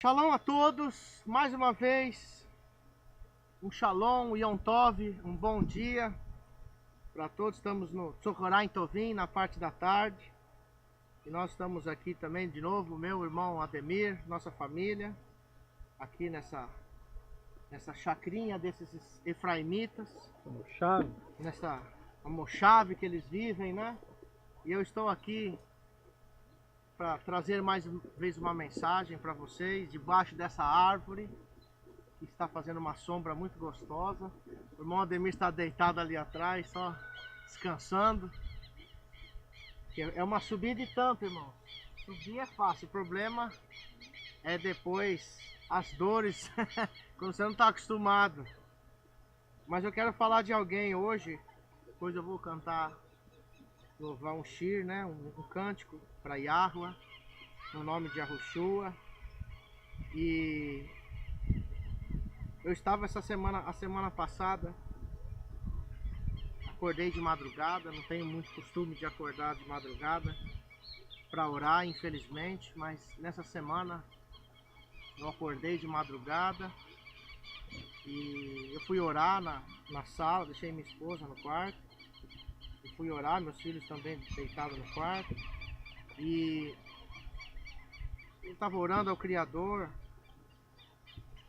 Shalom a todos, mais uma vez, um shalom, um Yom Tov, um bom dia para todos. Estamos no Tzochorai Tovim, na parte da tarde, e nós estamos aqui também de novo, meu irmão Ademir, nossa família, aqui nessa chacrinha desses efraimitas, nessa almochave que eles vivem, né? E eu estou aqui para trazer mais uma vez uma mensagem para vocês, debaixo dessa árvore, que está fazendo uma sombra muito gostosa. O irmão Ademir está deitado ali atrás, só descansando. É uma subida e tanto, irmão. Subir é fácil, o problema é depois as dores, quando você não está acostumado. Mas eu quero falar de alguém hoje, depois eu vou cantar, louvar um shir, né? Um cântico para Yahweh, no nome de Yahushua. E eu estava a semana passada, acordei de madrugada, não tenho muito costume de acordar de madrugada para orar, infelizmente, mas nessa semana eu acordei de madrugada e eu fui orar na sala, deixei minha esposa no quarto, e fui orar, meus filhos também deitados no quarto, e eu estava orando ao Criador.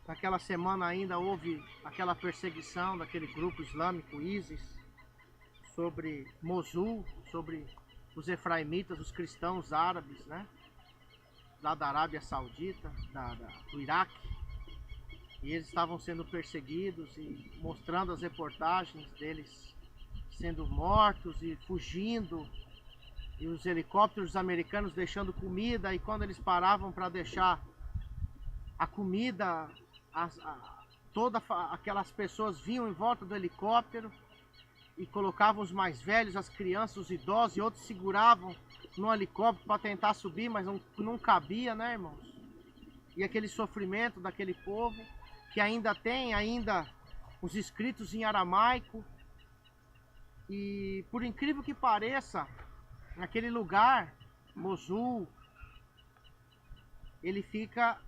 Naquela semana ainda houve aquela perseguição daquele grupo islâmico ISIS sobre Mosul, sobre os efraimitas, os cristãos árabes, né? Lá da Arábia Saudita, do Iraque. E eles estavam sendo perseguidos e mostrando as reportagens deles sendo mortos e fugindo. E os helicópteros americanos deixando comida, e quando eles paravam para deixar a comida, todas aquelas pessoas vinham em volta do helicóptero e colocavam os mais velhos, as crianças, os idosos, e outros seguravam no helicóptero para tentar subir, mas não cabia, né, irmãos? E aquele sofrimento daquele povo, que ainda tem os escritos em aramaico. E por incrível que pareça, naquele lugar, Mosul, ele fica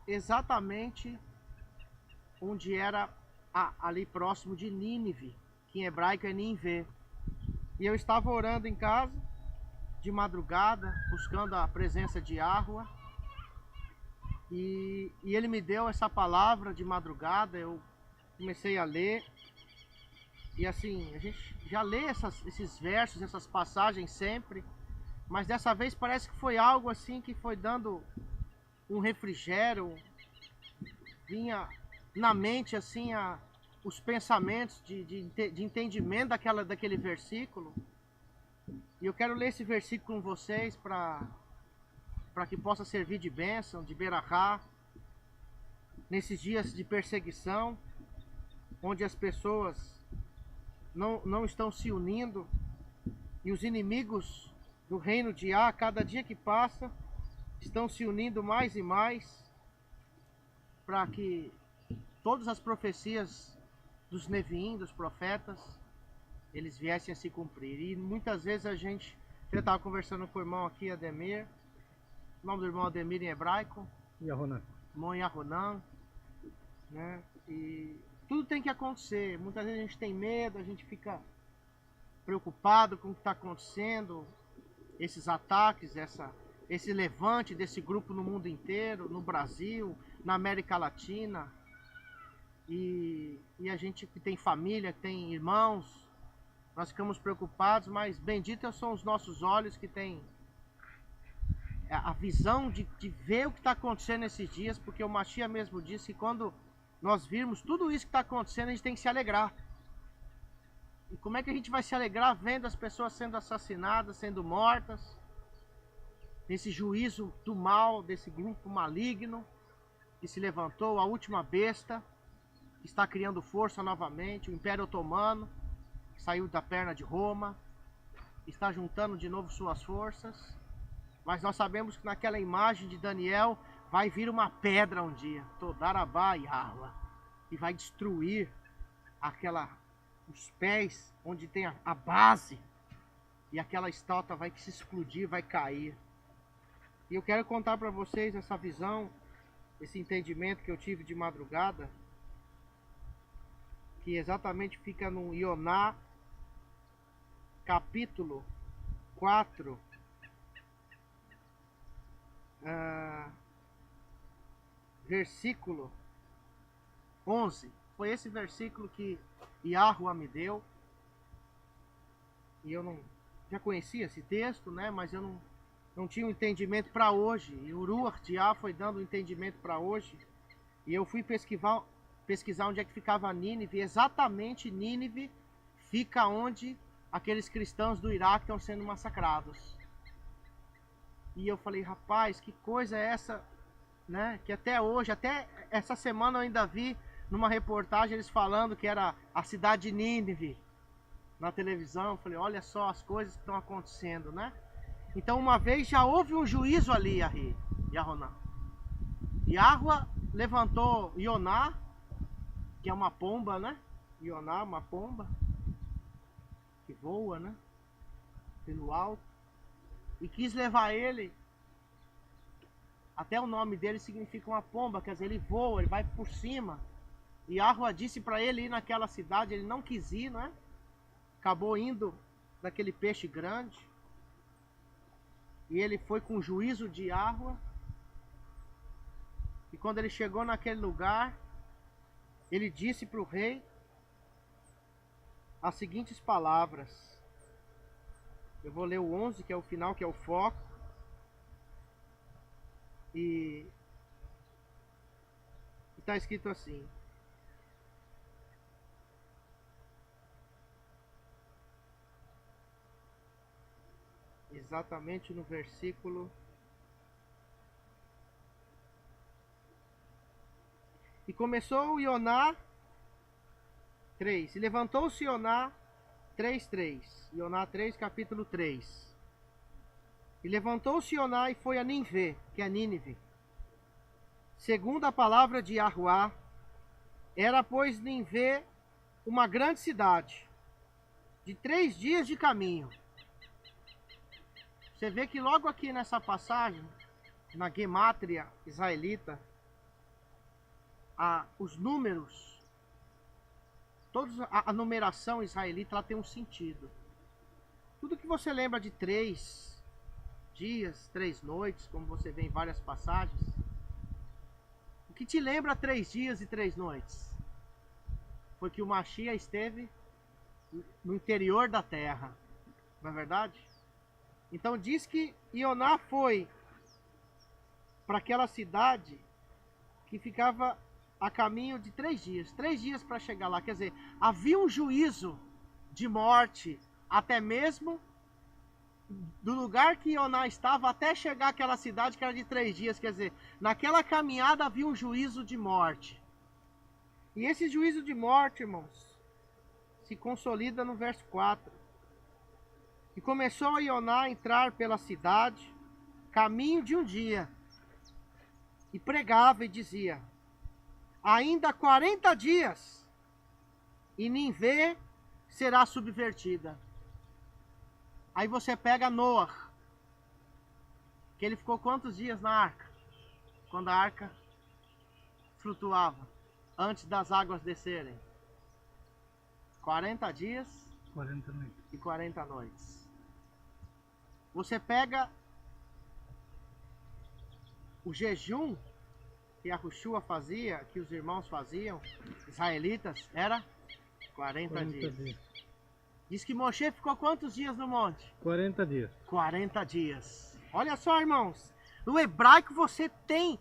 exatamente onde era ali próximo de Nínive, que em hebraico é Ninvé. E eu estava orando em casa, de madrugada, buscando a presença de Yahweh, e ele me deu essa palavra de madrugada. Eu comecei a ler, e assim, a gente já lê esses versos, essas passagens sempre, mas dessa vez parece que foi algo assim que foi dando um refrigério, vinha na mente assim os pensamentos de entendimento daquele versículo. E eu quero ler esse versículo com vocês para que possa servir de bênção, de berachá, nesses dias de perseguição, onde as pessoas não estão se unindo, e os inimigos do reino de Yah, cada dia que passa, estão se unindo mais e mais, para que todas as profecias dos Neviim, dos profetas, eles viessem a se cumprir. E muitas vezes eu estava conversando com o irmão aqui, Ademir, o nome do irmão Ademir em hebraico, Yahonan. irmão Yahonan, né? E tudo tem que acontecer. Muitas vezes a gente tem medo, a gente fica preocupado com o que está acontecendo, esses ataques, esse levante desse grupo no mundo inteiro, no Brasil, na América Latina. E a gente que tem família, que tem irmãos, nós ficamos preocupados, mas benditos são os nossos olhos que têm a visão de ver o que está acontecendo nesses dias, porque o Mashiach mesmo disse que quando nós virmos tudo isso que está acontecendo, a gente tem que se alegrar. E como é que a gente vai se alegrar vendo as pessoas sendo assassinadas, sendo mortas, nesse juízo do mal, desse grupo maligno que se levantou, a última besta, que está criando força novamente, o Império Otomano, que saiu da perna de Roma, está juntando de novo suas forças. Mas nós sabemos que naquela imagem de Daniel vai vir uma pedra um dia, Todarabá Yahweh, e vai destruir os pés onde tem a base, e aquela estátua vai se explodir, vai cair. E eu quero contar para vocês essa visão esse entendimento que eu tive de madrugada, que exatamente fica no Ioná, capítulo 4, versículo 11. Foi esse versículo que Yahuwah me deu. E eu já conhecia esse texto, né? Mas eu não tinha um entendimento para hoje. E o Ruach de Yah foi dando um entendimento para hoje. E eu fui pesquisar onde é que ficava Nínive. E exatamente Nínive fica onde aqueles cristãos do Iraque estão sendo massacrados. E eu falei, rapaz, que coisa é essa, né? Que até hoje, até essa semana eu ainda vi numa reportagem eles falando que era a cidade de Nínive na televisão. Eu falei, olha só as coisas que estão acontecendo, né? Então uma vez já houve um juízo ali, Yahoná. Yahuwah levantou Ioná, que é uma pomba, né? Ioná, uma pomba que voa, né? Pelo alto. E quis levar ele, até o nome dele significa uma pomba, quer dizer, ele voa, ele vai por cima. E Yahuwah disse para ele ir naquela cidade, ele não quis ir, né? Acabou indo daquele peixe grande. E ele foi com o juízo de Yahuwah. E quando ele chegou naquele lugar, ele disse para o rei as seguintes palavras. Eu vou ler o 11, que é o final, que é o foco. E está escrito assim. Exatamente no versículo. E começou o Ioná 3. E levantou-se Ioná 3:3. Ioná 3, capítulo 3. E levantou-se Ioná e foi a Nínive, que é Nínive. Segundo a palavra de Yahuwah, era, pois, Nínive uma grande cidade, de 3 dias de caminho. Você vê que logo aqui nessa passagem, na Gemátria israelita, os números, a numeração israelita, ela tem um sentido. Tudo que você lembra de 3 dias, 3 noites, como você vê em várias passagens, o que te lembra 3 dias e 3 noites? Foi que o Mashiach esteve no interior da terra, não é verdade? Então diz que Ioná foi para aquela cidade que ficava a caminho de 3 dias. 3 dias para chegar lá. Quer dizer, havia um juízo de morte, até mesmo do lugar que Ioná estava até chegar àquela cidade, que era de 3 dias. Quer dizer, naquela caminhada havia um juízo de morte. E esse juízo de morte, irmãos, se consolida no verso 4. E começou Ioná a entrar pela cidade, caminho de um dia, e pregava e dizia: ainda 40 dias, e Nínive será subvertida. Aí você pega Noah, que ele ficou quantos dias na arca? Quando a arca flutuava, antes das águas descerem? 40 dias 40 noites. e 40 noites. Você pega o jejum que a Yahushua fazia, que os irmãos faziam, israelitas, era 40 dias. Diz que Moshe ficou quantos dias no monte? 40 dias. 40 dias. Olha só, irmãos, no hebraico você tem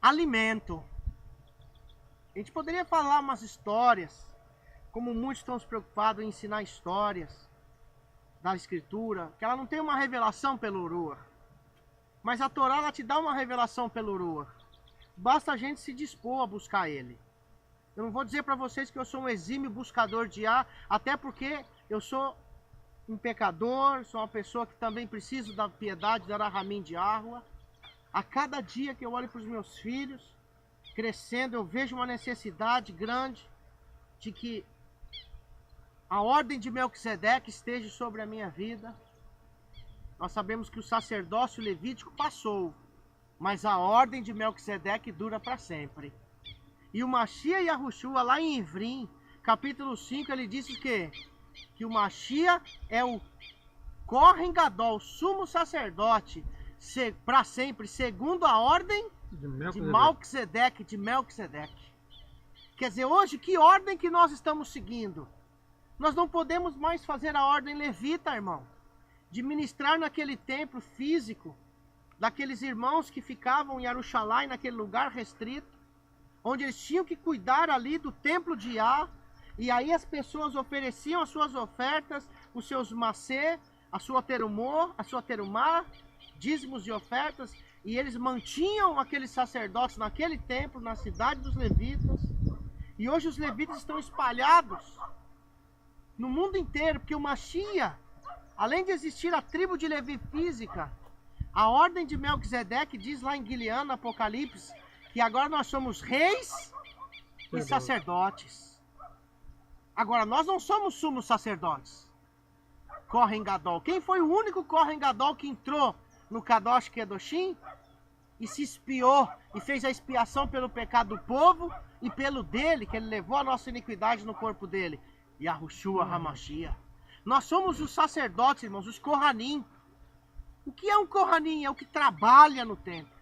alimento. A gente poderia falar umas histórias, como muitos estão se preocupados em ensinar histórias da escritura, que ela não tem uma revelação pelo Ruach. Mas a Torá, ela te dá uma revelação pelo Ruach. Basta a gente se dispor a buscar ele. Eu não vou dizer para vocês que eu sou um exímio buscador de Yah, até porque eu sou um pecador, sou uma pessoa que também preciso da piedade, da Rahamim de Yahuwah. A cada dia que eu olho para os meus filhos crescendo, eu vejo uma necessidade grande de que a ordem de Melquisedeque esteja sobre a minha vida. Nós sabemos que o sacerdócio levítico passou, mas a ordem de Melquisedeque dura para sempre. E o Mashiach Yahushua, lá em Ivrim, capítulo 5, ele disse que o Mashiach é o Kohen Gadol, sumo sacerdote, para sempre, segundo a ordem de Melquisedeque. Quer dizer, hoje, que ordem que nós estamos seguindo? Nós não podemos mais fazer a ordem levita, irmão, de ministrar naquele templo físico, daqueles irmãos que ficavam em Jerusalém, naquele lugar restrito, onde eles tinham que cuidar ali do templo de Yah, e aí as pessoas ofereciam as suas ofertas, os seus macê, a sua terumá, dízimos de ofertas, e eles mantinham aqueles sacerdotes naquele templo, na cidade dos levitas, e hoje os levitas estão espalhados no mundo inteiro, porque o Mashiach, além de existir a tribo de Levi física, a ordem de Melquisedeque diz lá em Gilead, no Apocalipse, que agora nós somos reis e sacerdotes. Agora, nós não somos sumos sacerdotes. Kohen Gadol. Quem foi o único Kohen Gadol que entrou no Kadosh Kedoshim e se expiou e fez a expiação pelo pecado do povo e pelo dele, que ele levou a nossa iniquidade no corpo dele? Yahushua HaMashiach. Nós somos os sacerdotes, irmãos, os Kohanim. O que é um Kohanim? É o que trabalha no templo.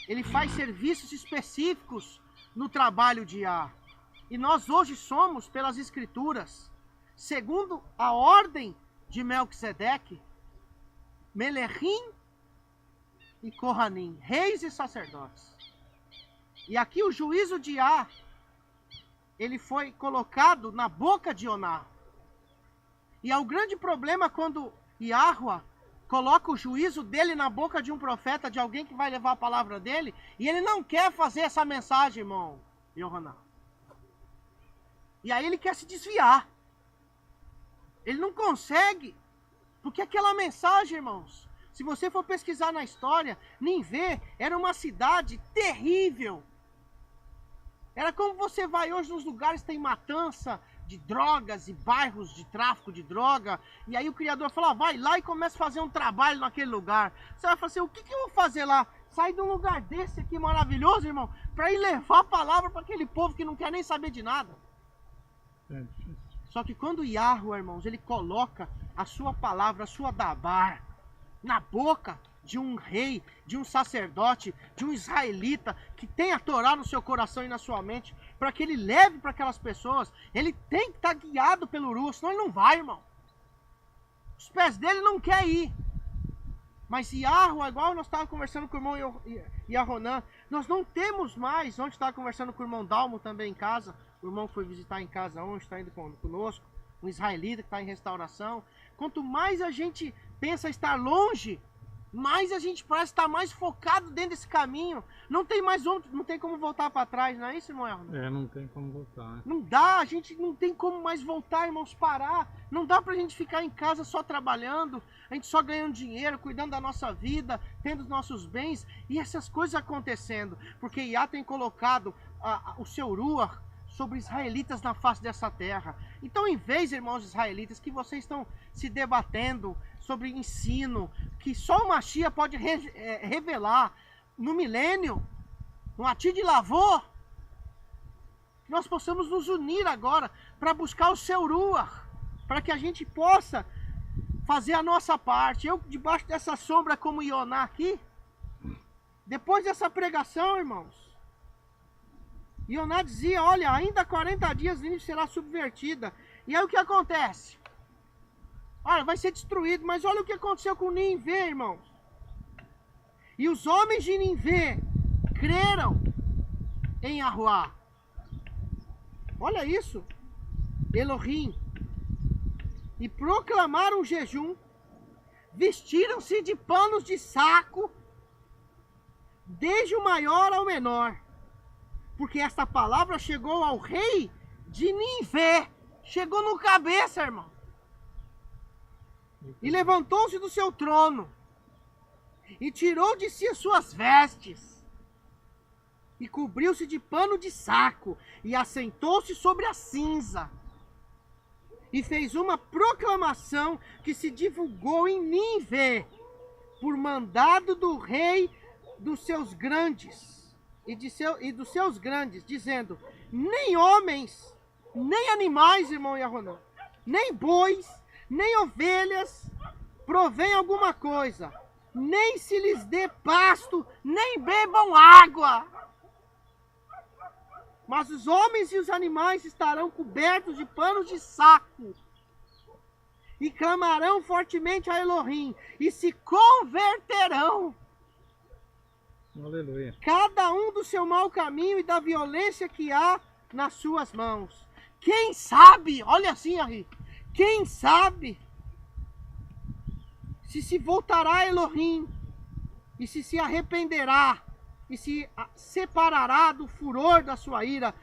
Ele faz serviços específicos no trabalho de Yah. E nós hoje somos, pelas Escrituras, segundo a ordem de Melquisedeque, Melechim e Kohanim, reis e sacerdotes. E aqui o juízo de Yah, ele foi colocado na boca de Oná. E é o grande problema quando Yahuwah coloca o juízo dele na boca de um profeta, de alguém que vai levar a palavra dele, e ele não quer fazer essa mensagem, irmão Yohanan. E aí ele quer se desviar. Ele não consegue, porque aquela mensagem, irmãos, se você for pesquisar na história, Nínive era uma cidade terrível. Era como você vai hoje nos lugares que tem matança de drogas e bairros de tráfico de droga, e aí o Criador fala, vai lá e começa a fazer um trabalho naquele lugar. Você vai falar assim, o que eu vou fazer lá? Sair de um lugar desse aqui maravilhoso, irmão, para ir levar a palavra para aquele povo que não quer nem saber de nada. Só que quando Yahuwah, irmãos, ele coloca a sua palavra, a sua dabar, na boca de um rei, de um sacerdote, de um israelita, que tem a Torá no seu coração e na sua mente, para que ele leve para aquelas pessoas, ele tem que estar guiado pelo Uru, senão ele não vai, irmão. Os pés dele não querem ir. Mas Yahuwah, igual nós estávamos conversando com o irmão Yahonan, nós não temos mais, ontem estava conversando com o irmão Dalmo também em casa, o irmão foi visitar em casa ontem, está indo conosco, um israelita que está em restauração. Quanto mais a gente pensa estar longe, mais a gente parece estar mais focado dentro desse caminho. Não tem como voltar para trás, não é isso, irmão Yahonan? Não tem como voltar. Né? Não dá, a gente não tem como mais voltar, irmãos, parar. Não dá pra gente ficar em casa só trabalhando, a gente só ganhando dinheiro, cuidando da nossa vida, tendo os nossos bens, e essas coisas acontecendo. Porque Yah tem colocado o seu Ruach sobre israelitas na face dessa terra. Então, em vez, irmãos israelitas, que vocês estão se debatendo sobre ensino, que só o Mashiach pode revelar no milênio, no Atid de Lavor, nós possamos nos unir agora para buscar o seu Ruach, para que a gente possa fazer a nossa parte. Eu, debaixo dessa sombra como Ioná aqui, depois dessa pregação, irmãos, Ioná dizia, olha, ainda 40 dias Nínive será subvertida. E aí o que acontece? Olha, vai ser destruído, mas olha o que aconteceu com Nínive, irmãos. E os homens de Nínive creram em Yahuwah. Olha isso, Elohim. E proclamaram jejum, vestiram-se de panos de saco, desde o maior ao menor. Porque esta palavra chegou ao rei de Nínive, chegou no cabeça, irmão. E levantou-se do seu trono, e tirou de si as suas vestes, e cobriu-se de pano de saco, e assentou-se sobre a cinza, e fez uma proclamação que se divulgou em Nínive, por mandado do rei dos seus grandes e dos seus grandes, dizendo: nem homens, nem animais, irmão Yahonan, nem bois, nem ovelhas provém alguma coisa, nem se lhes dê pasto, nem bebam água. Mas os homens e os animais estarão cobertos de panos de saco, e clamarão fortemente a Elohim, e se converterão. Aleluia. Cada um do seu mau caminho e da violência que há nas suas mãos. Quem sabe, olha assim, Ari, quem sabe se voltará a Elohim, e se arrependerá, e se separará do furor da sua ira,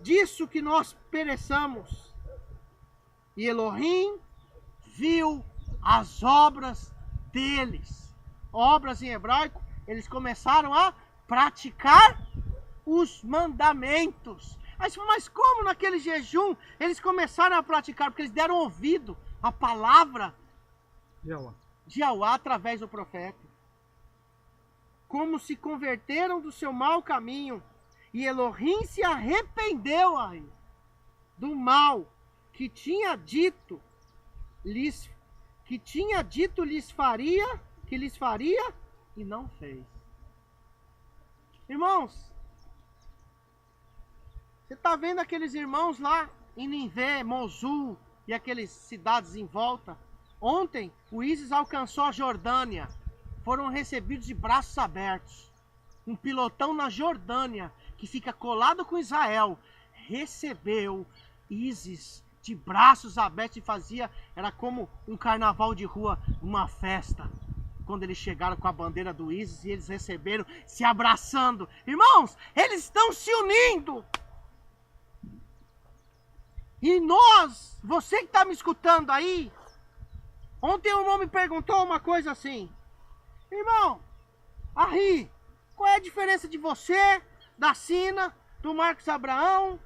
disso que nós pereçamos. E Elohim viu as obras deles. Obras em hebraico, eles começaram a praticar os mandamentos. Mas como naquele jejum eles começaram a praticar? Porque eles deram ouvido à palavra de Yahweh através do profeta. Como se converteram do seu mau caminho, e Elohim se arrependeu aí do mal que tinha dito lhes faria e não fez. Irmãos, você está vendo aqueles irmãos lá em Ninvé, Mosul e aquelas cidades em volta? Ontem o ISIS alcançou a Jordânia. Foram recebidos de braços abertos. Um pilotão na Jordânia, que fica colado com Israel, recebeu ISIS de braços abertos e era como um carnaval de rua, uma festa. Quando eles chegaram com a bandeira do ISIS e eles receberam, se abraçando. Irmãos, eles estão se unindo. E nós, você que está me escutando aí, ontem um irmão me perguntou uma coisa assim: irmão, Ari, qual é a diferença de você, da Sina, do Marcos Abraão?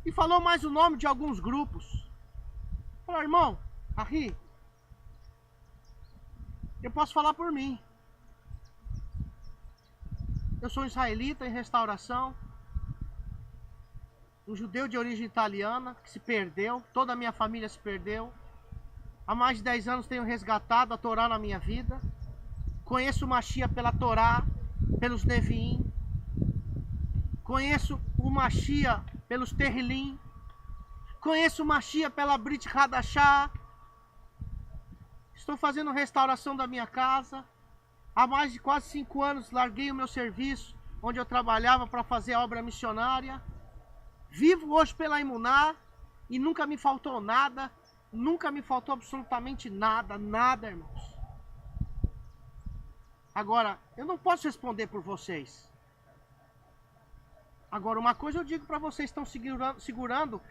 E falou mais o nome de alguns grupos. Falou: irmão, Ari, eu posso falar por mim. Eu sou um israelita em restauração, um judeu de origem italiana que se perdeu, toda a minha família se perdeu. Há mais de 10 anos tenho resgatado a Torá na minha vida. Conheço o Mashiach pela Torá, pelos Neviim. Conheço o Mashiach pelos Terrilim. Conheço o Mashiach pela Brit Hadashah. Estou fazendo restauração da minha casa. Há mais de quase 5 anos larguei o meu serviço, onde eu trabalhava para fazer a obra missionária. Vivo hoje pela Emuná e nunca me faltou nada. Nunca me faltou absolutamente nada, nada, irmãos. Agora, eu não posso responder por vocês. Agora, uma coisa eu digo para vocês que estão segurando,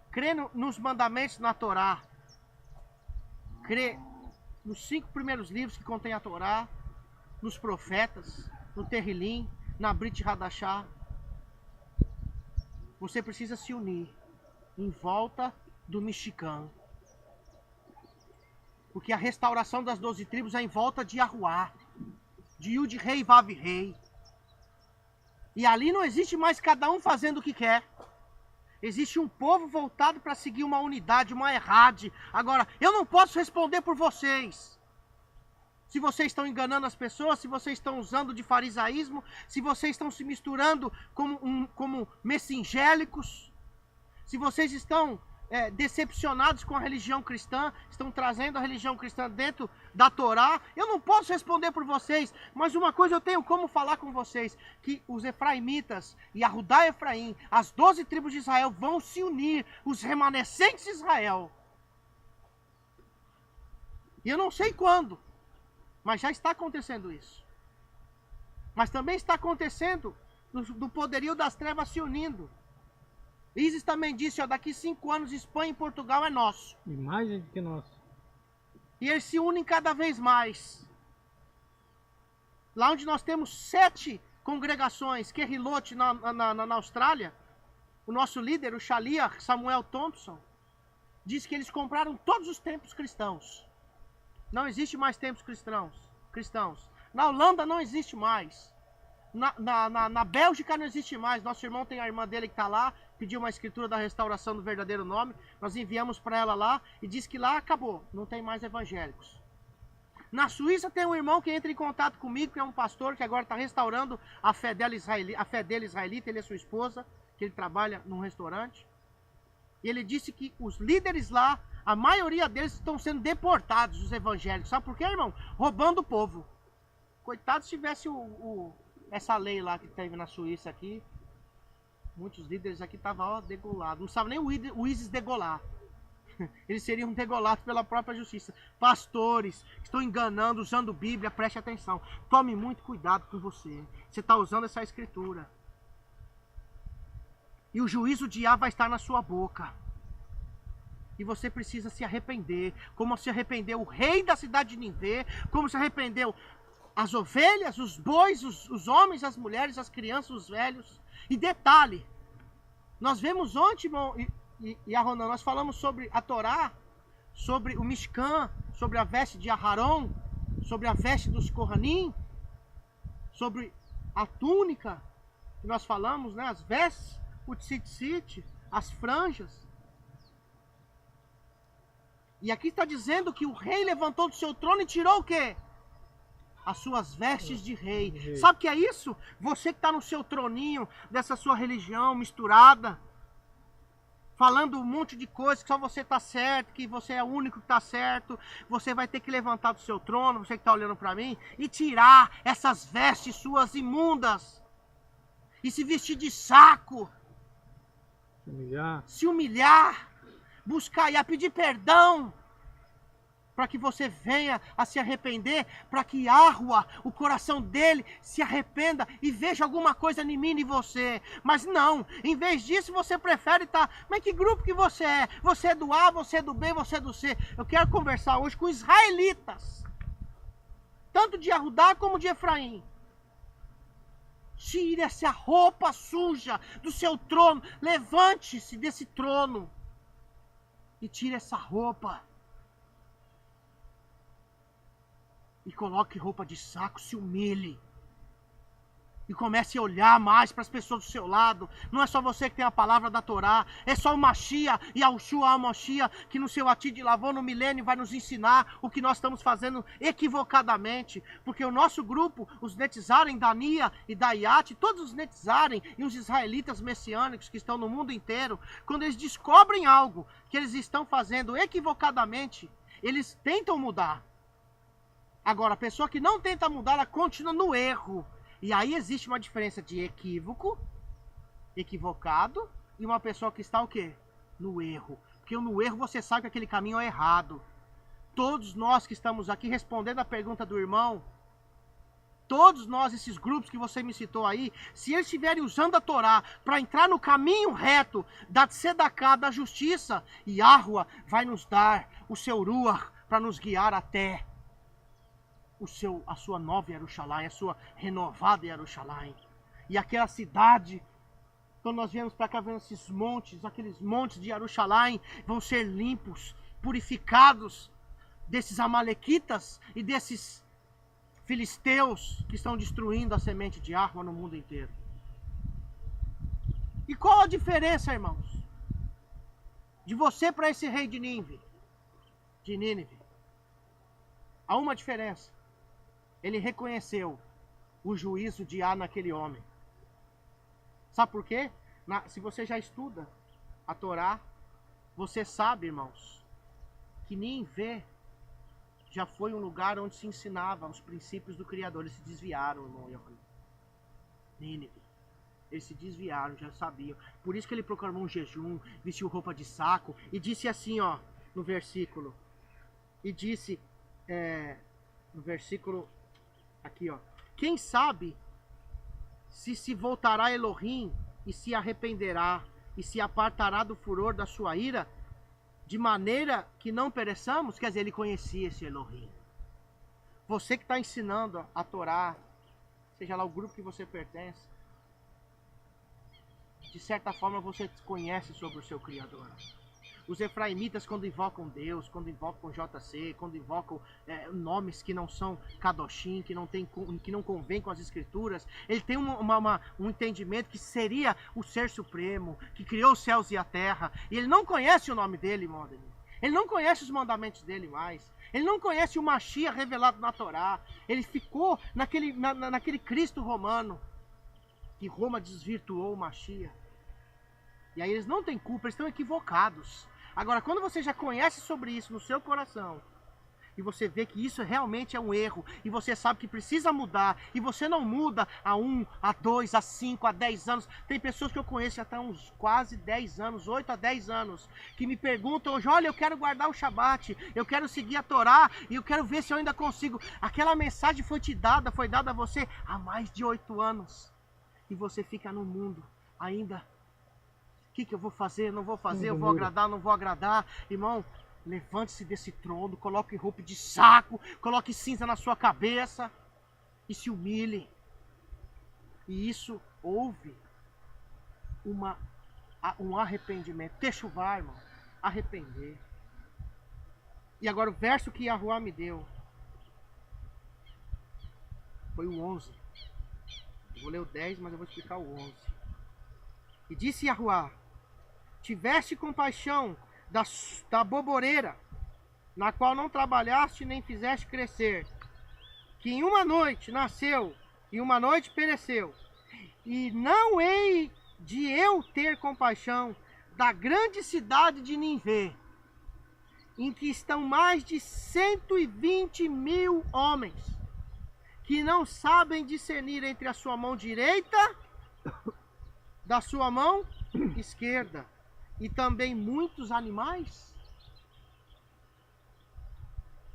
crendo nos mandamentos na Torá. Crê nos 5 primeiros livros que contém a Torá, nos profetas, no Terrilim, na Brit Hadashah. Você precisa se unir em volta do Mishkan. Porque a restauração das 12 tribos é em volta de Yahuá, de Yud Rei e Vav Rei. E ali não existe mais cada um fazendo o que quer. Existe um povo voltado para seguir uma unidade, uma errade. Agora, eu não posso responder por vocês. Se vocês estão enganando as pessoas, se vocês estão usando de farisaísmo, se vocês estão se misturando como messingélicos, se vocês estão decepcionados com a religião cristã, estão trazendo a religião cristã dentro da Torá, eu não posso responder por vocês, mas uma coisa eu tenho como falar com vocês, que os efraimitas e a Judá e Efraim, as 12 tribos de Israel vão se unir, os remanescentes de Israel. E eu não sei quando, mas já está acontecendo isso. Mas também está acontecendo do poderio das trevas se unindo. Isis também disse, daqui 5 anos Espanha e Portugal é nosso. E mais gente que nosso. E eles se unem cada vez mais. Lá onde nós temos 7 congregações, Querrilot na Austrália, o nosso líder, o Shaliach Samuel Thompson, disse que eles compraram todos os templos cristãos. Não existe mais templos cristãos. Na Holanda não existe mais. Na Bélgica não existe mais. Nosso irmão tem a irmã dele que está lá, pediu uma escritura da restauração do verdadeiro nome. Nós enviamos para ela lá e diz que lá acabou, não tem mais evangélicos. Na Suíça tem um irmão que entra em contato comigo, que é um pastor que agora está restaurando a fé dele israelita, ele e sua esposa, que ele trabalha num restaurante. E ele disse que os líderes lá, a maioria deles estão sendo deportados, os evangélicos. Sabe por quê, irmão? Roubando o povo. Coitado se tivesse essa lei lá que teve na Suíça aqui. Muitos líderes aqui estavam degolados. Não sabe nem o ISIS degolar. Eles seriam degolados pela própria justiça. Pastores que estão enganando, usando Bíblia, preste atenção. Tome muito cuidado com você. Você está usando essa escritura. E o juízo de Yah vai estar na sua boca. E você precisa se arrepender. Como se arrependeu o rei da cidade de Nínive. Como se arrependeu as ovelhas, os bois, os homens, as mulheres, as crianças, os velhos. E detalhe. Nós vemos ontem, irmão, e Aronan, nós falamos sobre a Torá, sobre o Mishkan, sobre a veste de Aharon, sobre a veste dos Kohanim, sobre a túnica, que nós falamos, né, as vestes, o tzitzit, as franjas. E aqui está dizendo que o rei levantou do seu trono e tirou o quê? As suas vestes de rei. Sabe o que é isso? Você que está no seu troninho, dessa sua religião misturada, falando um monte de coisas, que só você está certo, que você é o único que está certo, você vai ter que levantar do seu trono, você que está olhando para mim, e tirar essas vestes suas imundas, e se vestir de saco, se humilhar, buscar e pedir perdão, para que você venha a se arrepender, para que Yahua, o coração dele, se arrependa e veja alguma coisa em mim e em você. Mas não, em vez disso você prefere estar... Mas que grupo que você é? Você é do A, você é do B, você é do C. Eu quero conversar hoje com israelitas, tanto de Yehudá como de Efraim. Tire essa roupa suja do seu trono, levante-se desse trono e tire essa roupa. E coloque roupa de saco, se humilhe. E comece a olhar mais para as pessoas do seu lado. Não é só você que tem a palavra da Torá. É só o Mashiach e a Ushua HaMashiach que no seu Atid Lavô no milênio vai nos ensinar o que nós estamos fazendo equivocadamente. Porque o nosso grupo, os Netzarem, Dania e Dayat, todos os Netzarem e os israelitas messiânicos que estão no mundo inteiro, quando eles descobrem algo que eles estão fazendo equivocadamente, eles tentam mudar. Agora, a pessoa que não tenta mudar, ela continua no erro. E aí existe uma diferença de equívoco, equivocado, e uma pessoa que está o quê? No erro. Porque no erro você sabe que aquele caminho é errado. Todos nós que estamos aqui respondendo a pergunta do irmão, todos nós, esses grupos que você me citou aí, se eles estiverem usando a Torá para entrar no caminho reto da tzedakah, da justiça, Yahua vai nos dar o seu ruach para nos guiar até a sua nova Yerushalayim, a sua renovada Yerushalayim. E aquela cidade, quando nós viemos para cá, vendo esses montes, aqueles montes de Yerushalayim, vão ser limpos, purificados desses amalequitas e desses filisteus que estão destruindo a semente de Yahua no mundo inteiro. E qual a diferença, irmãos, de você para esse rei de Nínive? Há uma diferença. Ele reconheceu o juízo de Yah naquele homem. Sabe por quê? Se você já estuda a Torá, você sabe, irmãos, que Nínive já foi um lugar onde se ensinava os princípios do Criador. Eles se desviaram, irmão Yohanan. Nínive. Eles se desviaram, já sabiam. Por isso que ele proclamou um jejum, vestiu roupa de saco e disse assim, ó, no versículo. E disse, no versículo aqui, ó. Quem sabe se voltará Elohim e se arrependerá e se apartará do furor da sua ira, de maneira que não pereçamos? Quer dizer, ele conhecia esse Elohim. Você que está ensinando a Torá, seja lá o grupo que você pertence, de certa forma você conhece sobre o seu Criador. Os efraimitas, quando invocam Deus, quando invocam JC, quando invocam nomes que não são Kadoshim, que não convém com as escrituras, ele tem um entendimento que seria o ser supremo, que criou os céus e a terra, e ele não conhece o nome dele, irmão. Ele não conhece os mandamentos dele mais. Ele não conhece o Mashiach revelado na Torá. Ele ficou naquele Cristo romano, que Roma desvirtuou o Mashiach. E aí eles não têm culpa, eles estão equivocados. Agora, quando você já conhece sobre isso no seu coração, e você vê que isso realmente é um erro, e você sabe que precisa mudar, e você não muda há 1, há 2, há 5, há 10 anos. Tem pessoas que eu conheço até uns quase 10 anos, 8 a 10 anos, que me perguntam hoje, olha, eu quero guardar o Shabat, eu quero seguir a Torá, e eu quero ver se eu ainda consigo. Aquela mensagem foi dada a você há mais de 8 anos, e você fica no mundo ainda. O que eu vou fazer? Não vou fazer, eu vou agradar, não vou agradar. Irmão, levante-se desse trono, coloque roupa de saco, coloque cinza na sua cabeça e se humilhe. E isso houve um arrependimento. Techuvá, irmão, arrepender. E agora o verso que Yahuwá me deu foi o 11. Eu vou ler o 10, mas eu vou explicar o 11. E disse Yahuwá: tiveste compaixão da boboreira, na qual não trabalhaste nem fizeste crescer, que em uma noite nasceu e uma noite pereceu. E não hei de eu ter compaixão da grande cidade de Nínive, em que estão mais de 120.000 homens, que não sabem discernir entre a sua mão direita da sua mão esquerda, e também muitos animais.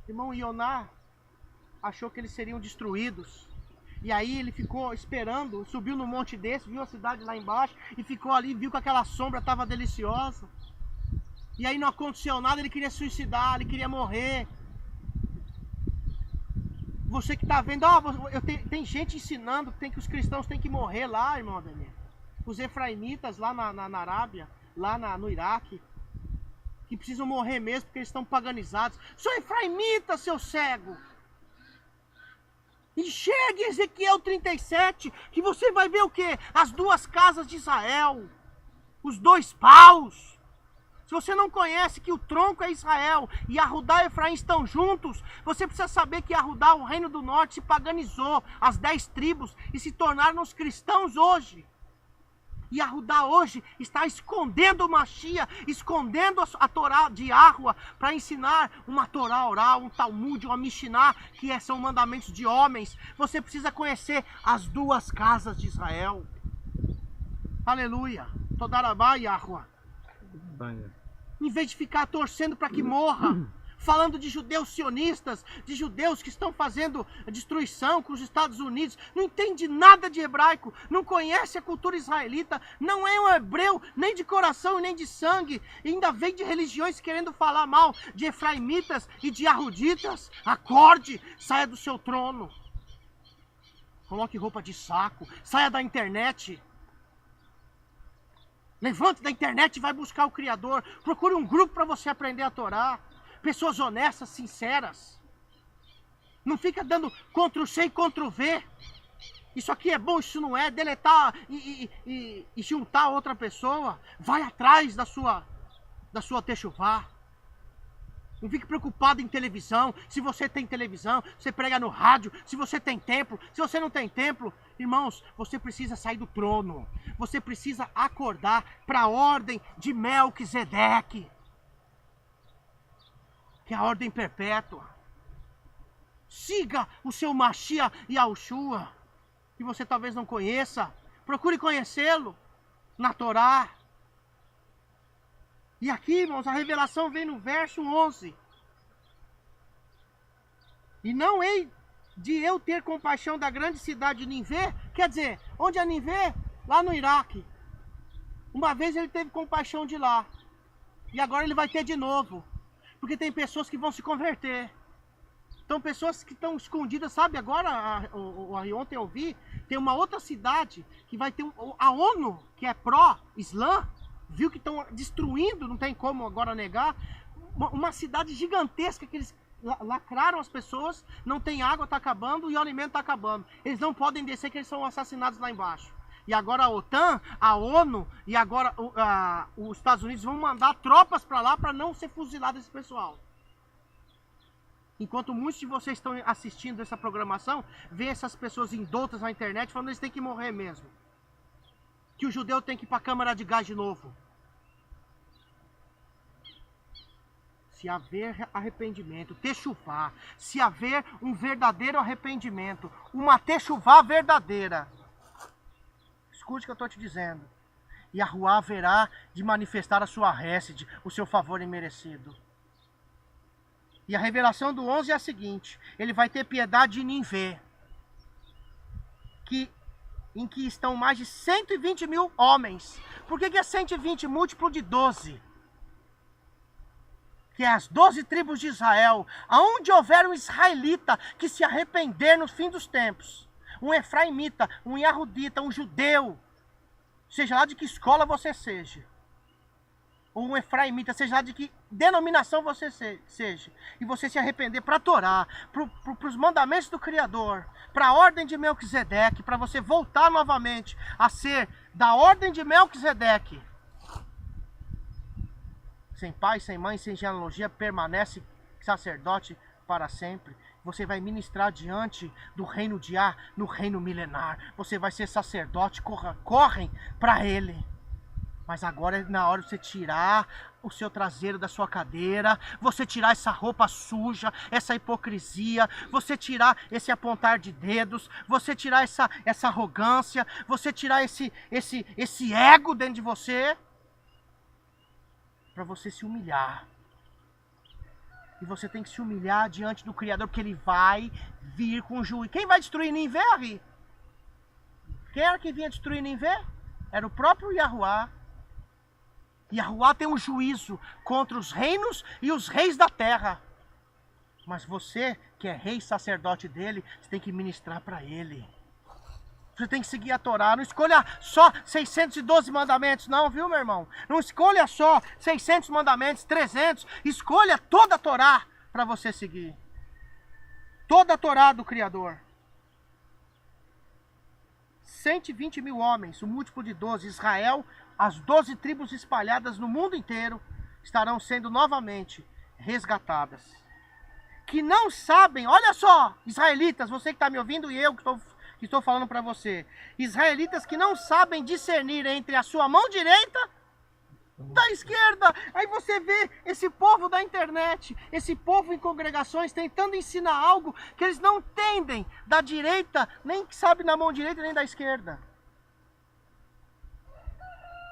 Irmão, Ioná achou que eles seriam destruídos, e aí ele ficou esperando, subiu no monte desse, viu a cidade lá embaixo, e ficou ali, viu que aquela sombra estava deliciosa, e aí não aconteceu nada, ele queria suicidar, ele queria morrer. Você que está vendo, tem gente ensinando que os cristãos têm que morrer lá, irmão Ademir. Os efraimitas lá na Arábia, lá no Iraque, que precisam morrer mesmo porque eles estão paganizados. Sou efraimita, seu cego! Enxergue Ezequiel 37, que você vai ver o quê? As duas casas de Israel, os dois paus. Se você não conhece que o tronco é Israel e Yahudá e Efraim estão juntos, você precisa saber que Yahudá, o reino do norte, se paganizou, as 10 tribos, e se tornaram os cristãos hoje. E Yahudá hoje está escondendo o Mashiach, escondendo a Torá de Yahuwá, para ensinar uma Torá oral, um Talmud, uma Mishnah, que são mandamentos de homens. Você precisa conhecer as duas casas de Israel. Aleluia. Todarabá, Yahuwá. Em vez de ficar torcendo para que morra, falando de judeus sionistas, de judeus que estão fazendo destruição com os Estados Unidos, não entende nada de hebraico, não conhece a cultura israelita, não é um hebreu nem de coração e nem de sangue, e ainda vem de religiões querendo falar mal de efraimitas e de yahuditas. Acorde, saia do seu trono, coloque roupa de saco, saia da internet. Levante da internet e vai buscar o Criador. Procure um grupo para você aprender a Torá. Pessoas honestas, sinceras. Não fica dando Ctrl+C e Ctrl+V. Isso aqui é bom, isso não é. Deletar e juntar outra pessoa. Vai atrás da sua techuvá. Não fique preocupado em televisão. Se você tem televisão, você prega no rádio. Se você tem templo, se você não tem templo. Irmãos, você precisa sair do trono. Você precisa acordar para a ordem de Melquisedeque, que é a ordem perpétua. Siga o seu Mashiach Yahushua, que você talvez não conheça. Procure conhecê-lo na Torá. E aqui, irmãos, a revelação vem no verso 11. E não hei de eu ter compaixão da grande cidade de Nínive. Quer dizer, onde é Nínive? Lá no Iraque. Uma vez ele teve compaixão de lá. E agora ele vai ter de novo. Porque tem pessoas que vão se converter. Então pessoas que estão escondidas, sabe? Agora, ontem eu vi, tem uma outra cidade que vai ter a ONU, que é pró-Islã, viu que estão destruindo, não tem como agora negar, uma cidade gigantesca que eles lacraram as pessoas, não tem água, está acabando e o alimento está acabando. Eles não podem descer que eles são assassinados lá embaixo. E agora a OTAN, a ONU e agora os Estados Unidos vão mandar tropas para lá para não ser fuzilado esse pessoal. Enquanto muitos de vocês estão assistindo essa programação, vê essas pessoas indoutas na internet falando que eles têm que morrer mesmo. Que o judeu tem que ir para a câmara de gás de novo. Se haver arrependimento, techuvá, se haver um verdadeiro arrependimento, uma techuvá verdadeira, escute o que eu estou te dizendo, Yahuwá haverá de manifestar a sua hesed, o seu favor imerecido. E a revelação do 11 é a seguinte: ele vai ter piedade de Nínive, em que estão mais de 120 mil homens. Por que é 120 múltiplo de 12? Que é as 12 tribos de Israel, aonde houver um israelita que se arrepender no fim dos tempos, um efraimita, um yahudita, um judeu, seja lá de que escola você seja, ou um efraimita, seja lá de que denominação você seja, e você se arrepender para a Torá, para os mandamentos do Criador, para a ordem de Melquisedeque, para você voltar novamente a ser da ordem de Melquisedeque, sem pai, sem mãe, sem genealogia, permanece sacerdote para sempre. Você vai ministrar diante do reino de Á, no reino milenar. Você vai ser sacerdote, correm para ele. Mas agora é na hora de você tirar o seu traseiro da sua cadeira, você tirar essa roupa suja, essa hipocrisia, você tirar esse apontar de dedos, você tirar essa arrogância, você tirar esse ego dentro de você, para você se humilhar. E você tem que se humilhar diante do Criador, porque ele vai vir com juízo. Quem vai destruir Nínive? Quem era que vinha destruir Nínive? Era o próprio Yahuwá. Yahuwá tem um juízo contra os reinos e os reis da terra. Mas você, que é rei e sacerdote dele, você tem que ministrar para ele. Você tem que seguir a Torá. Não escolha só 612 mandamentos, não, viu, meu irmão? Não escolha só 600 mandamentos, 300. Escolha toda a Torá para você seguir. Toda a Torá do Criador. 120 mil homens, o múltiplo de 12. Israel, as 12 tribos espalhadas no mundo inteiro, estarão sendo novamente resgatadas. Que não sabem, olha só, israelitas, você que está me ouvindo e eu que estou falando para você. Israelitas que não sabem discernir entre a sua mão direita da esquerda. Aí você vê esse povo da internet, esse povo em congregações tentando ensinar algo que eles não entendem da direita, nem que sabe na mão direita nem da esquerda.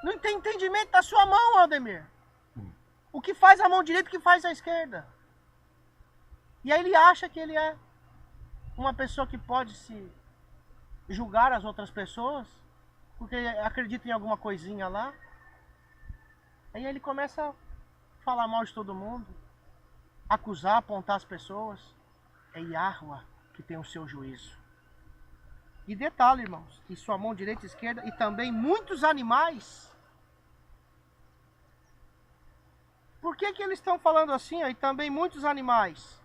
Não tem entendimento da sua mão, Aldemir. O que faz a mão direita, o que faz a esquerda. E aí ele acha que ele é uma pessoa que pode se julgar as outras pessoas, porque acredita em alguma coisinha lá. Aí ele começa a falar mal de todo mundo, acusar, apontar as pessoas. É Yahuwá que tem o seu juízo. E detalhe, irmãos, que sua mão direita e esquerda, e também muitos animais. Por que eles estão falando assim, ó, e também muitos animais?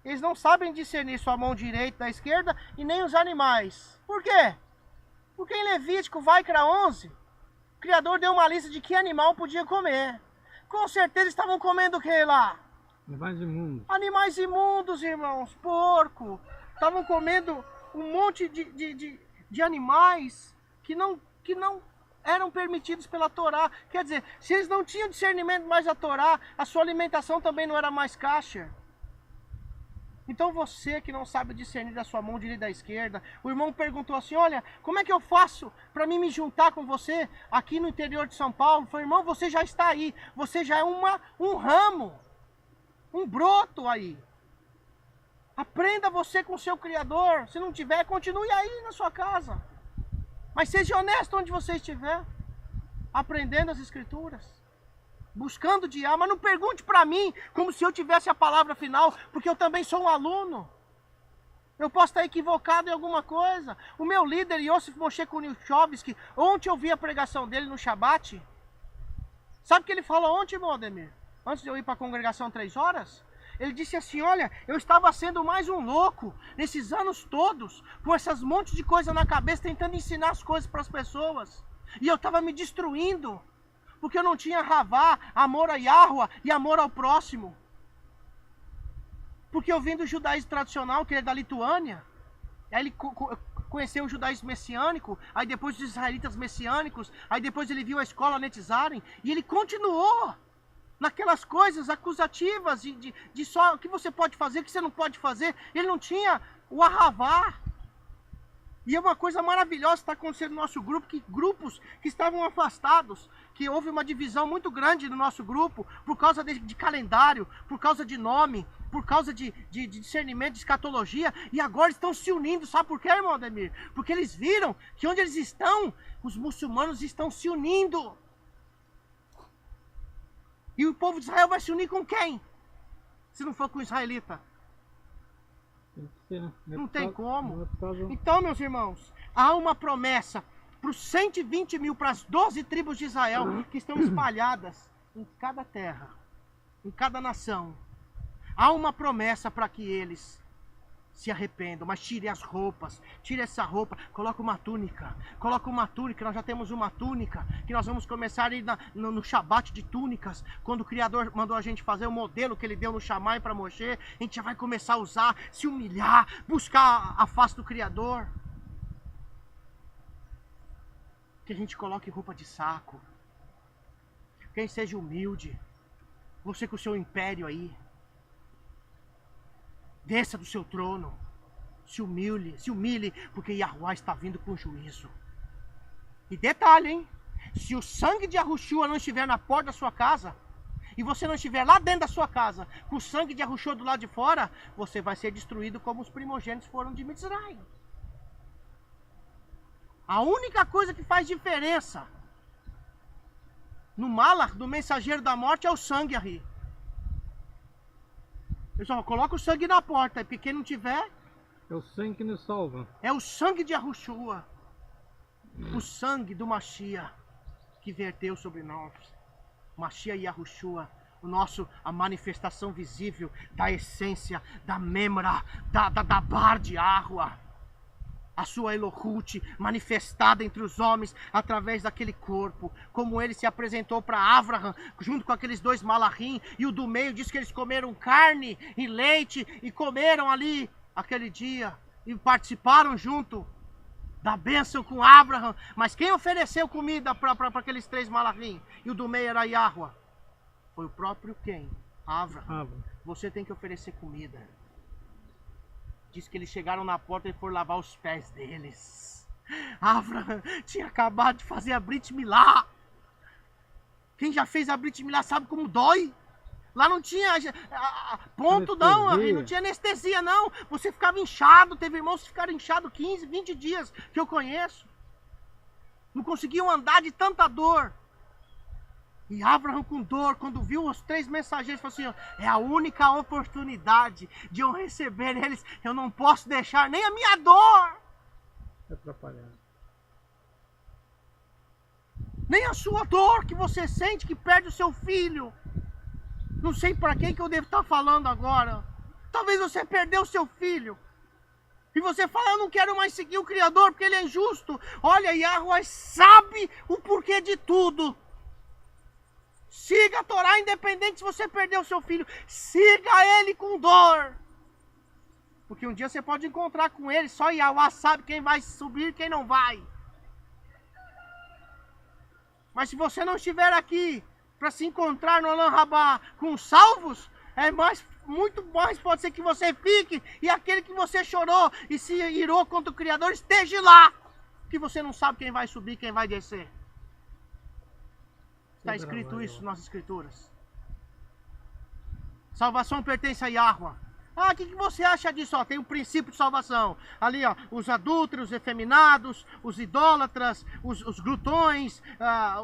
Eles não sabem discernir sua mão direita da esquerda e nem os animais. Por quê? Porque em Levítico, Vaikra 11, o Criador deu uma lista de que animal podia comer. Com certeza estavam comendo o que lá? Animais imundos. Animais imundos, irmãos. Porco. Estavam comendo um monte de animais que não eram permitidos pela Torá. Quer dizer, se eles não tinham discernimento mais da Torá, a sua alimentação também não era mais kosher. Então você que não sabe discernir da sua mão direita e da esquerda, o irmão perguntou assim, olha, como é que eu faço para mim me juntar com você aqui no interior de São Paulo? Falei, irmão, você já está aí, você já é um ramo, um broto aí. Aprenda você com o seu Criador, se não tiver, continue aí na sua casa. Mas seja honesto onde você estiver, aprendendo as Escrituras. Buscando de mas não pergunte para mim como se eu tivesse a palavra final, porque eu também sou um aluno. Eu posso estar equivocado em alguma coisa. O meu líder, Yosef Moshe Kunichovski, ontem eu vi a pregação dele no Shabat. Sabe o que ele falou ontem, meu Ademir? Antes de eu ir para a congregação 3 horas? Ele disse assim, olha, eu estava sendo mais um louco nesses anos todos, com essas montes de coisa na cabeça, tentando ensinar as coisas para as pessoas. E eu estava me destruindo, porque eu não tinha ravá, amor a Yahweh e amor ao próximo. Porque eu vim do judaísmo tradicional, que é da Lituânia, aí ele conheceu o judaísmo messiânico, aí depois os israelitas messiânicos, aí depois ele viu a escola Netzaren, e ele continuou naquelas coisas acusativas de só o que você pode fazer, o que você não pode fazer. Ele não tinha o ahavá. E é uma coisa maravilhosa que está acontecendo no nosso grupo, que grupos que estavam afastados, que houve uma divisão muito grande no nosso grupo, por causa de calendário, por causa de nome, por causa de discernimento, de escatologia, e agora estão se unindo. Sabe por quê, irmão Ademir? Porque eles viram que onde eles estão, os muçulmanos estão se unindo. E o povo de Israel vai se unir com quem? Se não for com o israelita. Não tem como. Então, meus irmãos, há uma promessa para os 120 mil, para as 12 tribos de Israel, que estão espalhadas em cada terra, em cada nação. Há uma promessa para que eles se arrependam, mas tire as roupas, tire essa roupa, coloca uma túnica, nós já temos uma túnica, que nós vamos começar a ir no Shabat de túnicas, quando o Criador mandou a gente fazer o modelo que ele deu no Shammai para Moshe, a gente já vai começar a usar, se humilhar, buscar a face do Criador, que a gente coloque roupa de saco, quem seja humilde, você com o seu império aí, desça do seu trono, se humilhe, porque Yahuwah está vindo com juízo. E detalhe, hein? Se o sangue de Yahushua não estiver na porta da sua casa, e você não estiver lá dentro da sua casa, com o sangue de Yahushua do lado de fora, você vai ser destruído como os primogênitos foram de Mitzrayim. A única coisa que faz diferença no Malach, do mensageiro da morte, é o sangue aí. Pessoal, coloca o sangue na porta, e quem não tiver... É o sangue que nos salva. É o sangue de Yahushua. O sangue do Mashiach que verteu sobre nós. Mashiach e Yahushua, a manifestação visível da essência, da memra, da bar de Yahweh. A sua Elohut manifestada entre os homens através daquele corpo, como ele se apresentou para Avraham, junto com aqueles 2 malachim, e o do meio diz que eles comeram carne e leite, e comeram ali aquele dia, e participaram junto da bênção com Avraham. Mas quem ofereceu comida para aqueles 3 malachim? E o do meio era Yahweh. Foi o próprio quem? Avraham. Você tem que oferecer comida. Diz que eles chegaram na porta e foram lavar os pés deles. Avraham tinha acabado de fazer a Brit Milá. Quem já fez a Brit Milá sabe como dói. Lá não tinha ponto não, não tinha anestesia não. Você ficava inchado, teve irmãos que ficaram inchados 15, 20 dias, que eu conheço. Não conseguiam andar de tanta dor. E Avraham com dor, quando viu os 3 mensageiros, falou assim, é a única oportunidade de eu receber eles, eu não posso deixar nem a minha dor. Atrapalhado. Nem a sua dor que você sente, que perde o seu filho. Não sei para quem que eu devo estar falando agora. Talvez você perdeu o seu filho. E você fala, eu não quero mais seguir o Criador, porque ele é injusto. Olha, Yahweh sabe o porquê de tudo. Siga a Torá, independente se você perdeu o seu filho. Siga ele com dor. Porque um dia você pode encontrar com ele. Só Yahweh sabe quem vai subir e quem não vai. Mas se você não estiver aqui para se encontrar no Olam Rabá com os salvos, muito mais pode ser que você fique e aquele que você chorou e se irou contra o Criador esteja lá. Que você não sabe quem vai subir, quem vai descer. Está escrito isso nas escrituras. Salvação pertence a Yahweh. Ah, o que você acha disso? Ó, tem um princípio de salvação. Ali, ó, os adúlteros, os efeminados, os idólatras, os glutões,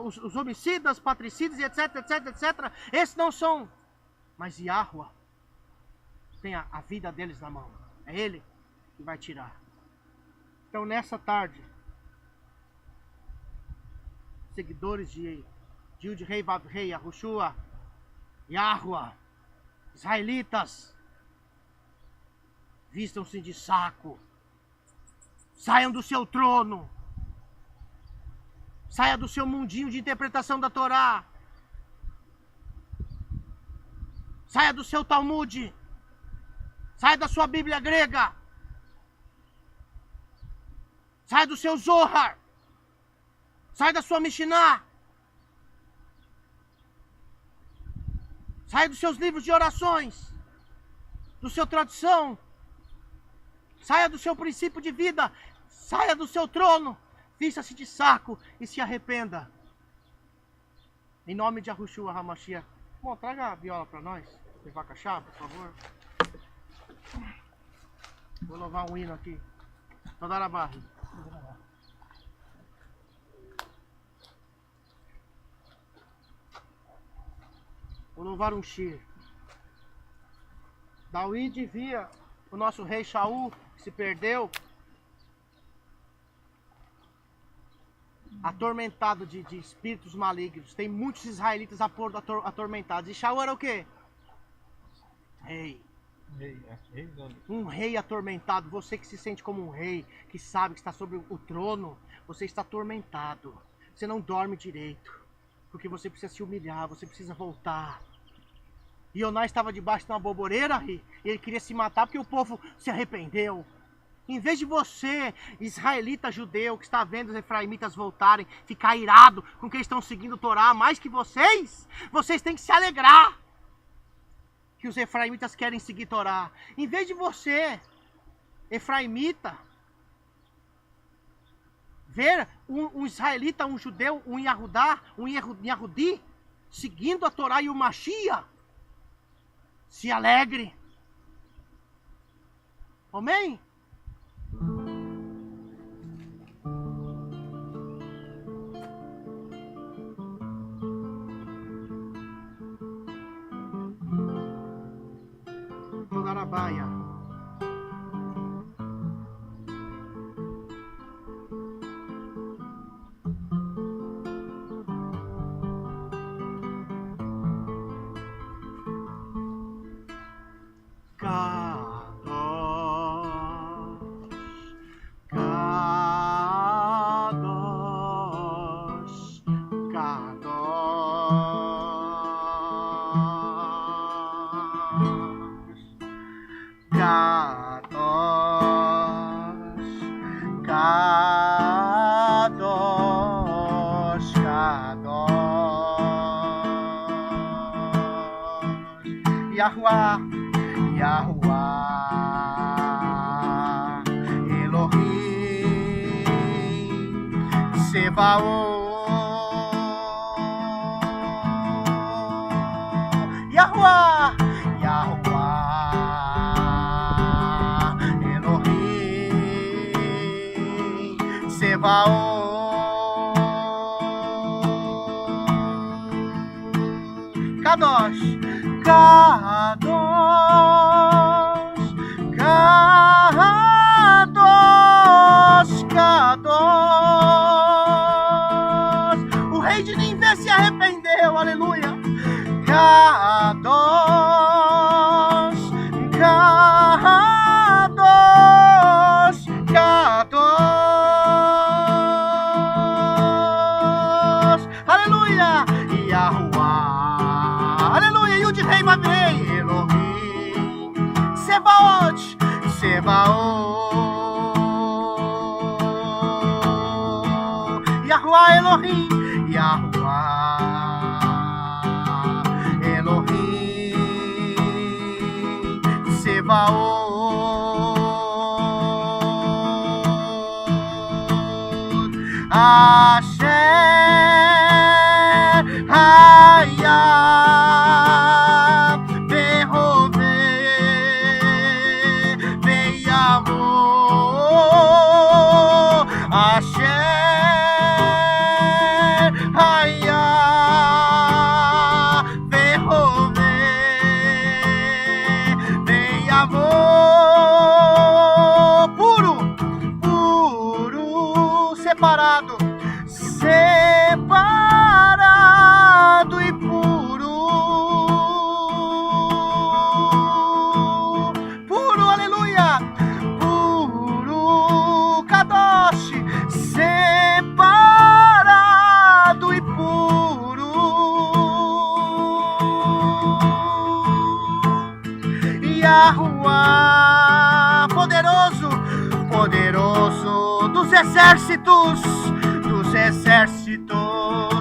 os homicidas, patricidas, etc, etc, etc. Esses não são. Mas Yahweh tem a vida deles na mão. É Ele e vai tirar. Então nessa tarde, seguidores de Yud-Hei Vav-Hei, Yahushua, Yahuwah, israelitas, vistam-se de saco, saiam do seu trono, saia do seu mundinho de interpretação da Torá, saia do seu Talmud, saia da sua Bíblia grega, saia do seu Zohar, saia da sua Mishnah, saia dos seus livros de orações, do seu tradição, saia do seu princípio de vida, saia do seu trono, vista-se de saco e se arrependa. Em nome de Yahushua HaMashiach. Bom, traga a viola para nós, Bevakashá, por favor. Vou louvar um hino aqui. Todarabá. Vou louvar um shir. David via o nosso rei Shaul, que se perdeu, atormentado de espíritos malignos. Tem muitos israelitas atormentados. E Shaul era o quê? Rei. Um rei atormentado. Você que se sente como um rei, que sabe que está sobre o trono, você está atormentado. Você não dorme direito, porque você precisa se humilhar, você precisa voltar. E Ioná estava debaixo de uma boboreira e ele queria se matar porque o povo se arrependeu. Em vez de você, israelita judeu, que está vendo os efraimitas voltarem, ficar irado com que eles estão seguindo o Torá mais que vocês têm que se alegrar que os efraimitas querem seguir Torá. Em vez de você, efraimita, ver um israelita, um judeu, um Yahudá, um Yahudi, seguindo a Torá e o Mashiach, se alegre. Amém? Todarabaia. Yahuwah, Yahuwah, Elohim, Sebaot, Yahuwah, Yahuwah, Elohim, Sebaot, Kadosh, Kadosh, Kadosh, Kadosh. O rei de Nínive se arrependeu, aleluia. Kadosh, Kadosh, Kadosh. Aleluia. Yahuwah, aleluia. Yud-Hei Vav-Hei, Elohim, Sebaot, Sebaot, Yahuwah Elohim, Yahuwah Elohim, Sebaot, Asher Hayah Behoveh Beyamo, Asher Hayah Behoveh Beyamo. separado, separado e puro, puro, aleluia, puro, Kadosh, separado e puro, Yahuwah, poderoso, poderoso dos exércitos,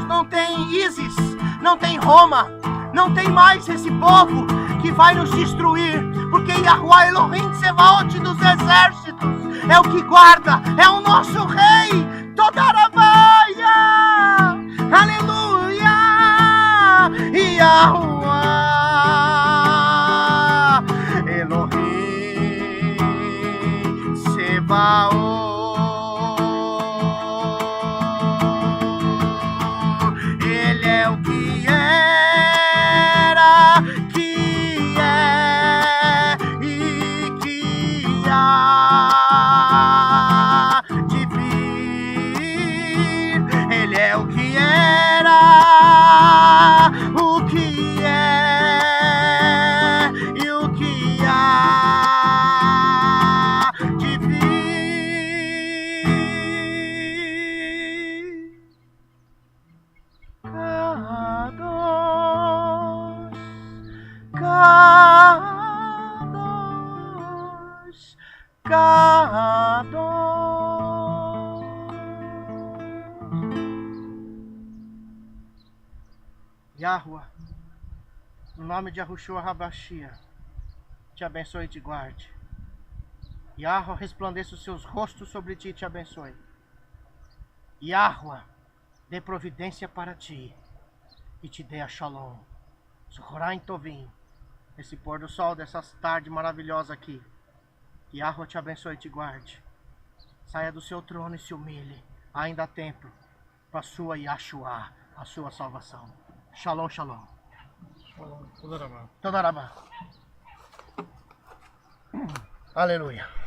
não tem Ísis, não tem Roma, não tem mais esse povo que vai nos destruir, porque Yahuwah Elohim Tsevaot dos exércitos é o que guarda, é o nosso rei, Todarabaia, aleluia, Yahuwah Elohim Tsevaot, ele é o que era, que é e que há de vir. Ele é o que era, o que é e o que há de vir. Kadosh, Kadosh. Yahuwah, no nome de Yahushua Habashia, te abençoe e te guarde. Yahuwah, resplandeça os seus rostos sobre ti e te abençoe. Yahuwah, dê providência para ti e te dê a Shalom. Zohraim Tovim, esse pôr do sol dessa tarde maravilhosa aqui. Yahuwah te abençoe e te guarde. Saia do seu trono e se humilhe. Ainda há tempo para a sua Yahshua, a sua salvação. Shalom, shalom. Shalom. Toda Toda Rabá. Aleluia.